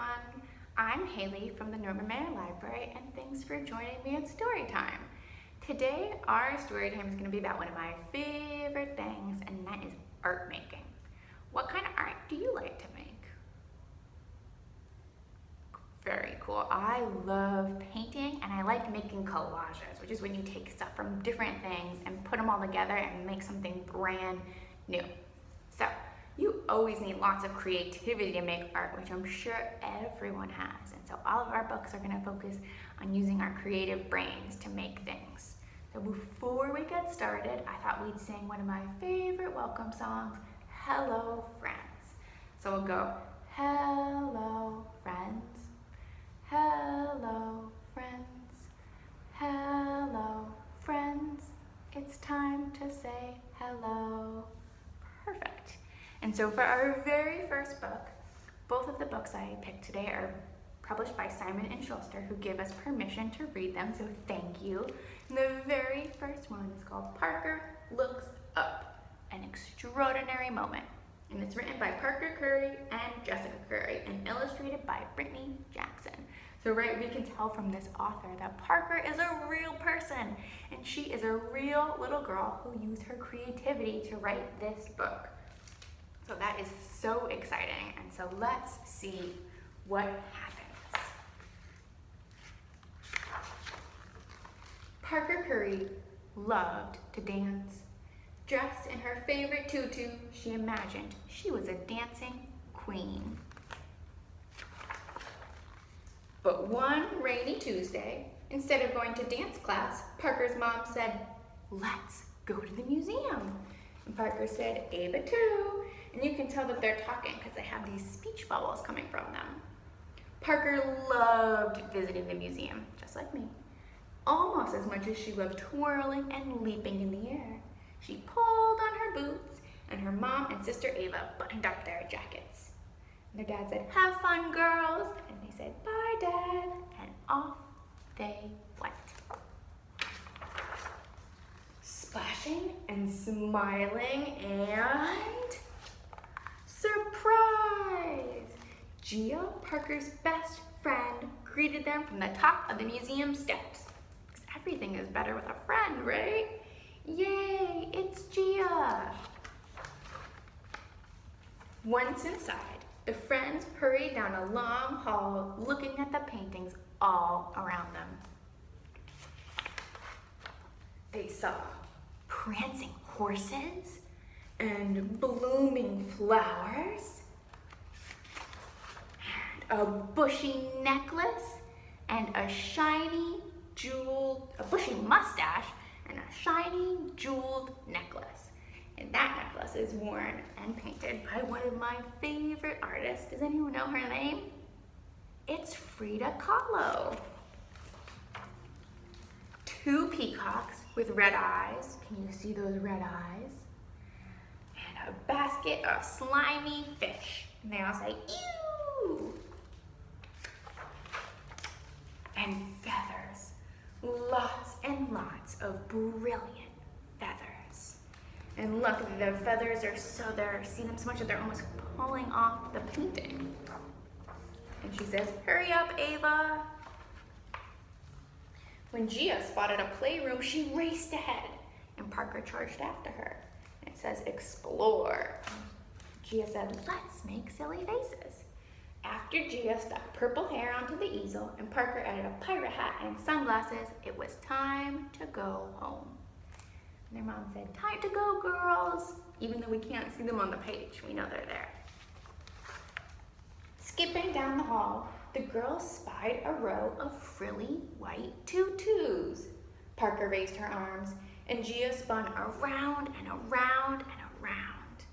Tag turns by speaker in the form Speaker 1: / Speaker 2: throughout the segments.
Speaker 1: everyone. I'm Hayley from the Macmillan Library, and thanks for joining me at Storytime. Today, our Storytime is going to be about one of my favorite things, and that is art making. What kind of art do you like to make? Very cool. I love painting, and I like making collages, which is when you take stuff from different things and put them all together and make something brand new. So, you always need lots of creativity to make art, which I'm sure everyone has. And so all of our books are going to focus on using our creative brains to make things. So before we get started, I thought we'd sing one of my favorite welcome songs, Hello Friends. So we'll go, hello friends, hello friends, hello friends. It's time to say hello. Perfect. And so for our very first book, both of the books I picked today are published by Simon and Schuster, who give us permission to read them, so thank you. And the very first one is called Parker Looks Up, An Extraordinary Moment. And it's written by Parker Curry and Jessica Curry and illustrated by Brittany Jackson. So we can tell from this author that Parker is a real person, and she is a real little girl who used her creativity to write this book. So that is so exciting, and so let's see what happens. Parker Curry loved to dance. Dressed in her favorite tutu, she imagined she was a dancing queen. But one rainy Tuesday, instead of going to dance class, Parker's mom said, "Let's go to the museum." And Parker said, "Ava too." And you can tell that they're talking because they have these speech bubbles coming from them. Parker loved visiting the museum, just like me, almost as much as she loved twirling and leaping in the air. She pulled on her boots, and her mom and sister Ava buttoned up their jackets. And their dad said, "Have fun, girls." And they said, "Bye, Dad." And off they went. Splashing and smiling and surprise! Gia, Parker's best friend, greeted them from the top of the museum steps. Because everything is better with a friend, right? Yay, it's Gia! Once inside, the friends hurried down a long hall looking at the paintings all around them. They saw prancing horses and blooming flowers and a bushy necklace and a bushy mustache and a shiny jeweled necklace. And that necklace is worn and painted by one of my favorite artists. Does anyone know her name? It's Frida Kahlo. Two peacocks with red eyes. Can you see those red eyes? And a basket of slimy fish. And they all say, "Ew!" And feathers. Lots and lots of brilliant feathers. And look, the feathers are see them so much that they're almost pulling off the painting. And she says, "Hurry up, Ava." When Gia spotted a playroom, she raced ahead, and Parker charged after her. It says, "Explore." Gia said, "Let's make silly faces." After Gia stuck purple hair onto the easel and Parker added a pirate hat and sunglasses, it was time to go home. And their mom said, "Time to go, girls." Even though we can't see them on the page, we know they're there. Skipping down the hall, the girls spied a row of frilly white tutus. Parker raised her arms, and Gia spun around and around and around.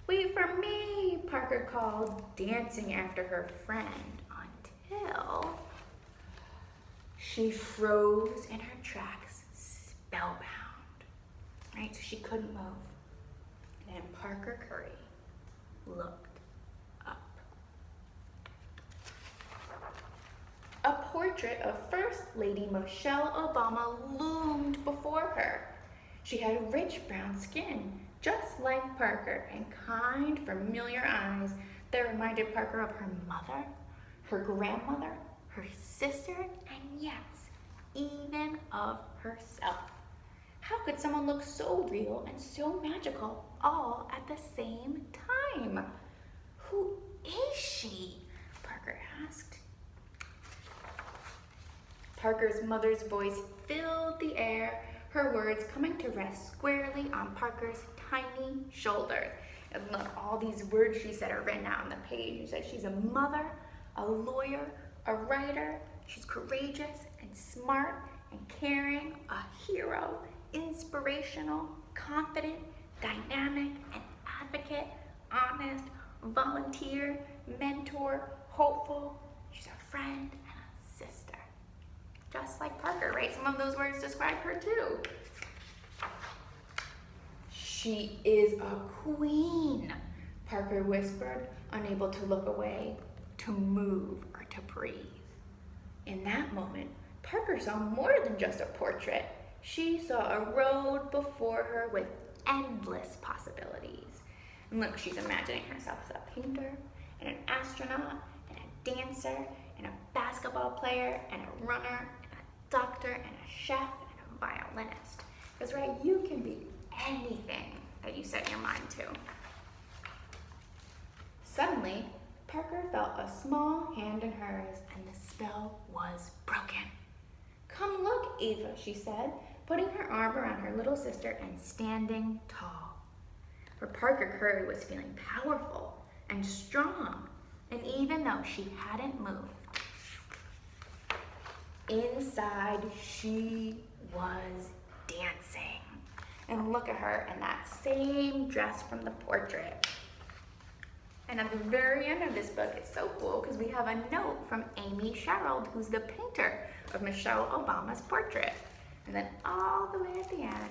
Speaker 1: "Wait for me," Parker called, dancing after her friend, until she froze in her tracks, spellbound. Right, so she couldn't move. And then Parker Curry looked up. A portrait of First Lady Michelle Obama loomed before her. She had rich brown skin, just like Parker, and kind, familiar eyes that reminded Parker of her mother, her grandmother, her sister, and yes, even of herself. How could someone look so real and so magical all at the same time? Who is she? Parker asked. Parker's mother's voice filled the air, her words coming to rest squarely on Parker's tiny shoulders. And look, all these words she said are written out on the page. She said she's a mother, a lawyer, a writer. She's courageous and smart and caring, a hero, inspirational, confident, dynamic, an advocate, honest, volunteer, mentor, hopeful. She's a friend and a sister. Just like Parker, right? Some of those words describe her too. She is a queen, Parker whispered, unable to look away, to move, or to breathe. In that moment, Parker saw more than just a portrait. She saw a road before her with endless possibilities. And look, she's imagining herself as a painter, and an astronaut, and a dancer, and a basketball player, and a runner, and a doctor, and a chef, and a violinist. Because, right, you can be anything that you set your mind to. Suddenly, Parker felt a small hand in hers, and the spell was broken. "Come look, Ava," she said, putting her arm around her little sister and standing tall. For Parker Curry was feeling powerful and strong, and even though she hadn't moved, inside she was dancing. And look at her in that same dress from the portrait. And at the very end of this book, it's so cool because we have a note from Amy Sherald, who's the painter of Michelle Obama's portrait. And then all the way at the end,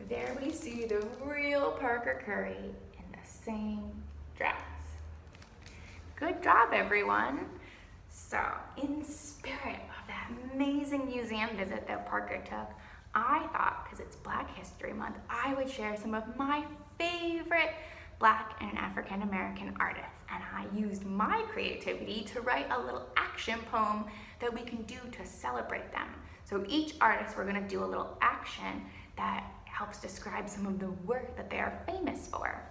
Speaker 1: there we see the real Parker Curry in the same dress. Good job, everyone. So, in spirit of that amazing museum visit that Parker took, I thought, because it's Black History Month, I would share some of my favorite Black and African American artists. And I used my creativity to write a little action poem that we can do to celebrate them. So each artist, we're gonna do a little action that helps describe some of the work that they are famous for.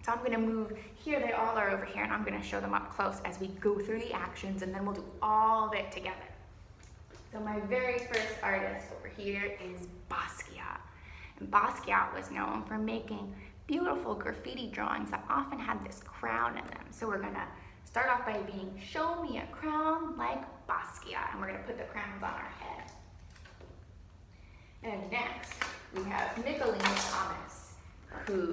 Speaker 1: So I'm gonna move here, they all are over here, and I'm gonna show them up close as we go through the actions, and then we'll do all of it together. So my very first artist over here is Basquiat. And Basquiat was known for making beautiful graffiti drawings that often had this crown in them. So we're gonna start off by being, show me a crown like Basquiat. And we're gonna put the crowns on our head. And next, we have Macmillan Thomas, who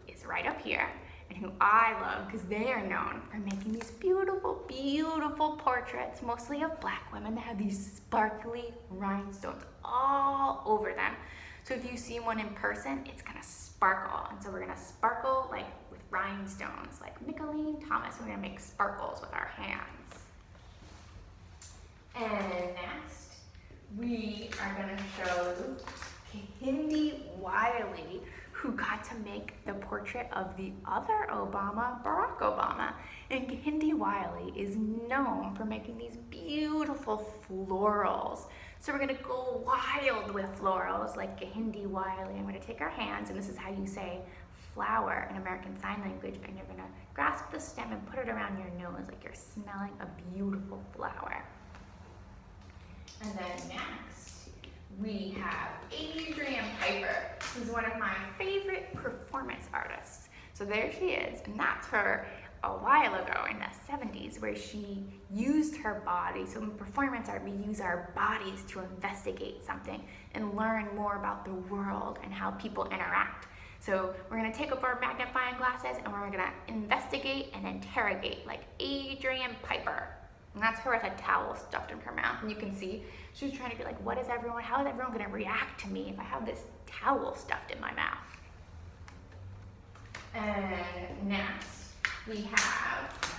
Speaker 1: is right up here, and who I love because they are known for making these beautiful, beautiful portraits, mostly of Black women that have these sparkly rhinestones all over them. So if you see one in person, it's gonna sparkle. And so we're gonna sparkle like with rhinestones, like Macmillan Thomas. We're gonna make sparkles with our hands. And next, we are gonna show Kehinde Wiley, who got to make the portrait of the other Obama, Barack Obama. And Kehinde Wiley is known for making these beautiful florals. So we're gonna go wild with florals like Kehinde Wiley. I'm gonna take our hands, and this is how you say flower in American Sign Language, and you're gonna grasp the stem and put it around your nose like you're smelling a beautiful flower. And then next, we have Adrian Piper, who's one of my favorite performance artists. So there she is, and that's her a while ago in the 70s, where she used her body. So in performance art, we use our bodies to investigate something and learn more about the world and how people interact. So we're gonna take up our magnifying glasses and we're gonna investigate and interrogate like Adrian Piper. And that's her with a towel stuffed in her mouth. And you can see she's trying to be like, how is everyone gonna react to me if I have this towel stuffed in my mouth? And next, we have,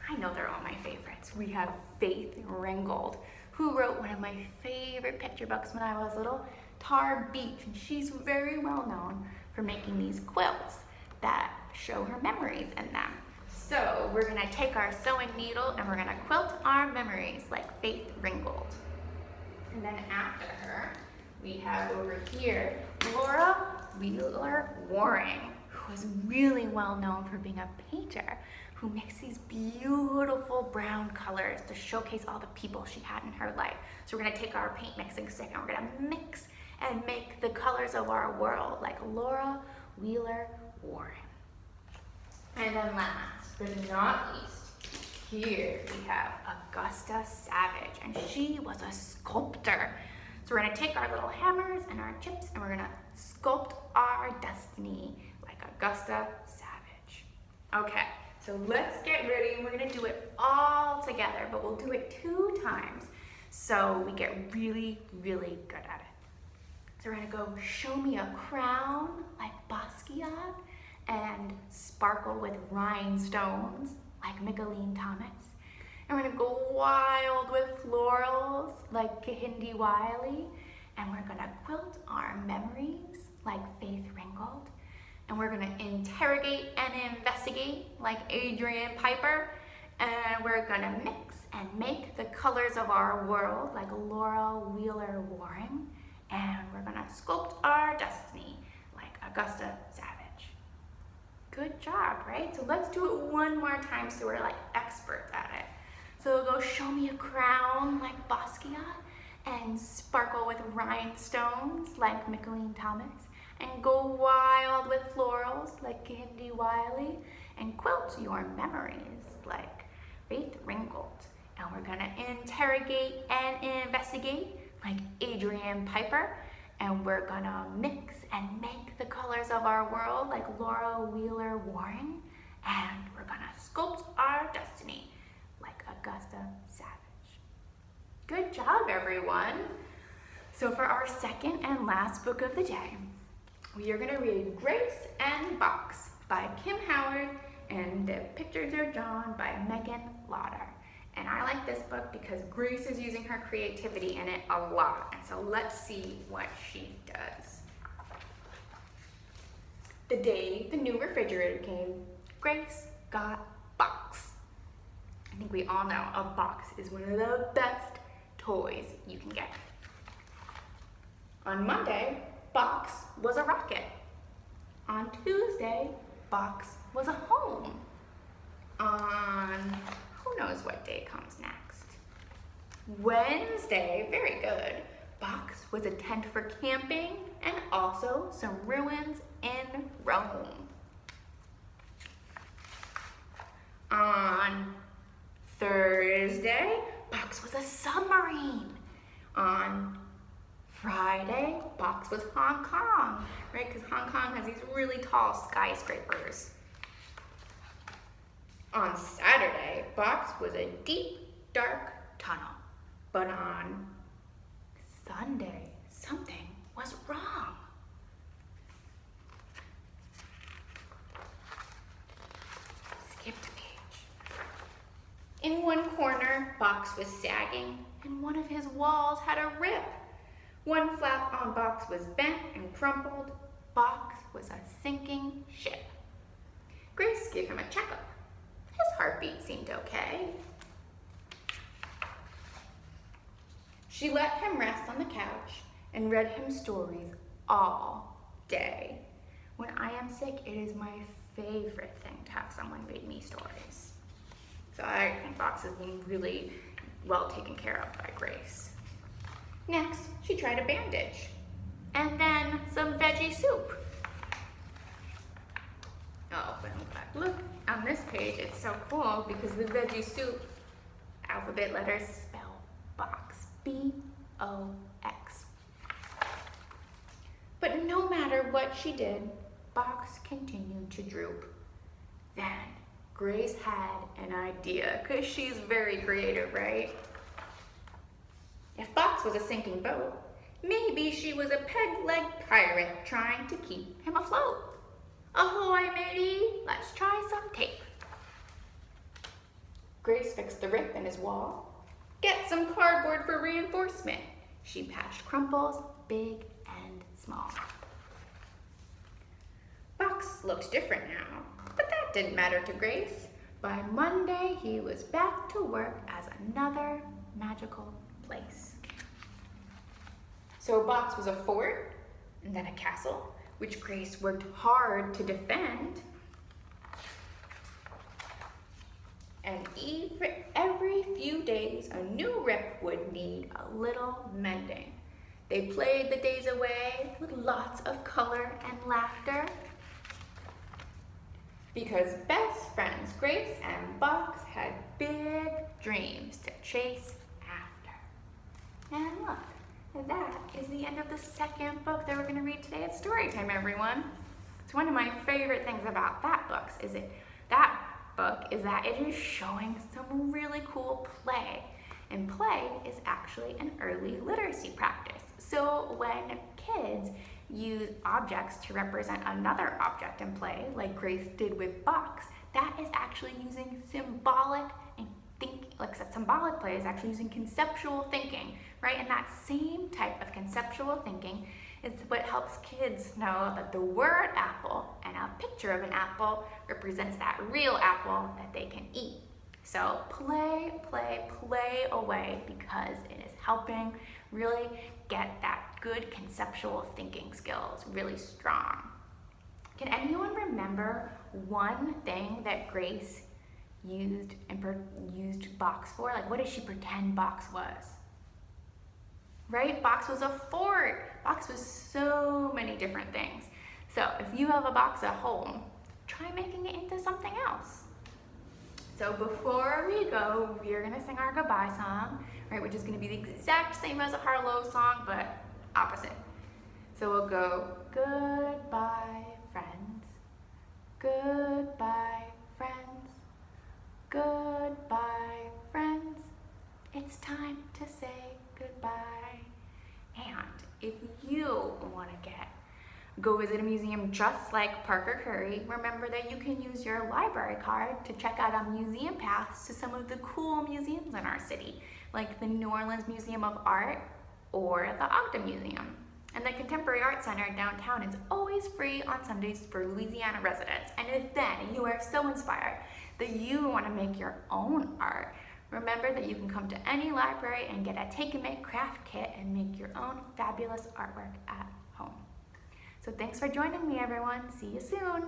Speaker 1: I know they're all my favorites. We have Faith Ringgold, who wrote one of my favorite picture books when I was little, Tar Beach. And she's very well known for making these quilts that show her memories in them. So we're gonna take our sewing needle and we're gonna quilt our memories like Faith Ringgold. And then after her, we have over here Laura Wheeler Waring, who is really well known for being a painter who makes these beautiful brown colors to showcase all the people she had in her life. So we're gonna take our paint mixing stick and we're gonna mix and make the colors of our world like Laura Wheeler Waring. And then last but not least, here we have Augusta Savage, and she was a sculptor. So we're gonna take our little hammers and our chips and we're gonna sculpt our destiny like Augusta Savage. Okay, so let's get ready and we're gonna do it all together, but we'll do it 2 times so we get really, really good at it. So we're gonna go show me a crown like Basquiat and sparkle with rhinestones like Macmillan. And we're gonna go wild with florals like Kehinde Wiley. And we're gonna quilt our memories like Faith Ringgold. And we're gonna interrogate and investigate like Adrian Piper. And we're gonna mix and make the colors of our world like Laura Wheeler Waring. And we're gonna sculpt our destiny like Augusta Savage. Good job, right? So let's do it one more time so we're like experts at it. So go show me a crown like Basquiat and sparkle with rhinestones like Macmillan, and go wild with florals like Kehinde Wiley, and quilt your memories like Faith Ringgold. And we're gonna interrogate and investigate like Adrian Piper, and we're gonna mix and make the colors of our world like Laura Wheeler Waring, and we're gonna sculpt our destiny like Augusta Savage. Good job, everyone. So for our second and last book of the day, we are gonna read Grace and Box by Kim Howard, and the pictures are drawn by Megan Lauder. And I like this book because Grace is using her creativity in it a lot. And so let's see what she does. The day the new refrigerator came, Grace got Box. I think we all know a box is one of the best toys you can get. On Monday, Box was a rocket. On Tuesday, Box was a home. On who knows what day comes next. Wednesday, very good. Box was a tent for camping and also some ruins in Rome. On Thursday, Box was a submarine. On Friday, Box was Hong Kong, right? Because Hong Kong has these really tall skyscrapers. On Saturday, Box was a deep, dark tunnel. But on Sunday, something was wrong. Skip to page. In one corner, Box was sagging, and one of his walls had a rip. One flap on Box was bent and crumpled. Box was a sinking ship. Grace gave him a checkup. His heartbeat seemed okay. She let him rest on the couch and read him stories all day. When I am sick, it is my favorite thing to have someone read me stories. So I think Box is being really well taken care of by Grace. Next, she tried a bandage and then some veggie soup. Oh, but look on this page, it's so cool because the veggie soup alphabet letters spell Box, B-O-X. But no matter what she did, Box continued to droop. Then Grace had an idea, because she's very creative, right? If Box was a sinking boat, maybe she was a peg-legged pirate trying to keep him afloat. Ahoy, matey, let's try some tape. Grace fixed the rip in his wall. Get some cardboard for reinforcement. She patched crumples, big and small. Box looked different now, but that didn't matter to Grace. By Monday, he was back to work as another magical place. So a box was a fort, and then a castle, which Grace worked hard to defend. And every few days, a new rip would need a little mending. They played the days away with lots of color and laughter. Because best friends Grace and Box had big dreams to chase after. And look, that is the end of the second book that we're going to read today at Storytime, everyone. So one of my favorite things about that book is that it is showing some really cool play. And play is actually an early literacy practice. So when kids use objects to represent another object in play, like Grace did with Box, that is actually using symbolic and symbolic play is actually using conceptual thinking, right? And that same type of conceptual thinking is what helps kids know that the word apple and a picture of an apple represents that real apple that they can eat. So play, play, play away, because it is helping really get that good conceptual thinking skills really strong. Can anyone remember one thing that Grace used Box for? Like, what did she pretend Box was? Right? Box was a fort. Box was so many different things. So if you have a box at home, try making it into something else. So before we go, we are gonna sing our goodbye song, right? Which is gonna be the exact same as a Harlow song, but opposite. So we'll go, goodbye, friends. Goodbye, friends. Goodbye, friends. It's time to say goodbye. And if you wanna go visit a museum just like Parker Curry, remember that you can use your library card to check out a museum pass to some of the cool museums in our city, like the New Orleans Museum of Art or the Ogden Museum. And the Contemporary Art Center downtown is always free on Sundays for Louisiana residents. And if then you are so inspired that you want to make your own art, remember that you can come to any library and get a take-and-make craft kit and make your own fabulous artwork at home. So thanks for joining me, everyone. See you soon.